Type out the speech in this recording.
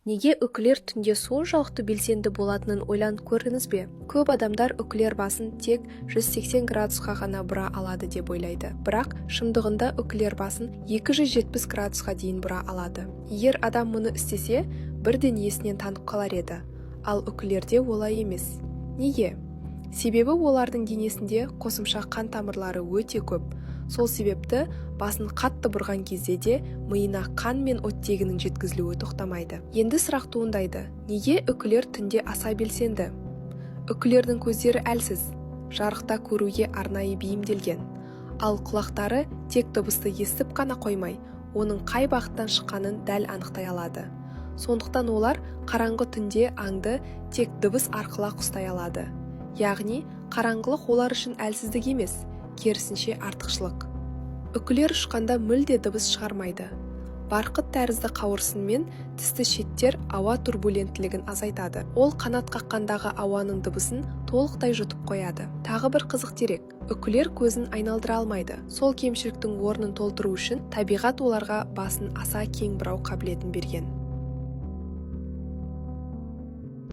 Неге үкілер түнде соншалықты белсенді болатынын ойланып көрдіңіз бе? Көп адамдар үкілер басын тек 180 градусқа ғана бұра алады деп ойлайды. Бірақ шындығында үкілер басын 270 градусқа дейін бұра алады. Егер адам мұны істесе, бірден есінен танып қалар еді. Ал үкілерде олай емес. Неге? Себебі олардың денесінде қосымша қан тамырлары өте көп. Сол себепті басын қатты бұрған кезде де миына қан мен оттегінің жеткізілуі тоқтамайды. Енді сұрақ туындайды: неге үкілер түнде аса белсенді? Үкілердің көздері әлсіз, жарықта көруге арнайы бейімделген. Ал құлақтары тек дыбысты естіп қана қоймай, оның қай бағыттан шыққанын дәл анықтай алады. Сондықтан олар қараңғы түнде аңды тек дыбыс арқылы ұстай алады. Яғни, қараңғылық олар үшін әлсіздік емес, керісінше артықшылық. Үкілер ұшқанда мүлде дыбыс шығармайды. Барқыт тәрізді қауырсынмен тісті шеттер ауа турбуленттілігін азайтады. Ол қанат қаққандағы ауаның дыбысын толықтай жұтып қояды. Тағы бір қызық дерек: үкілер көзін айналдыра алмайды. Сол кемшіліктің орнын толтыру үшін табиғат оларға басын аса кең бұрау қабілетін берген.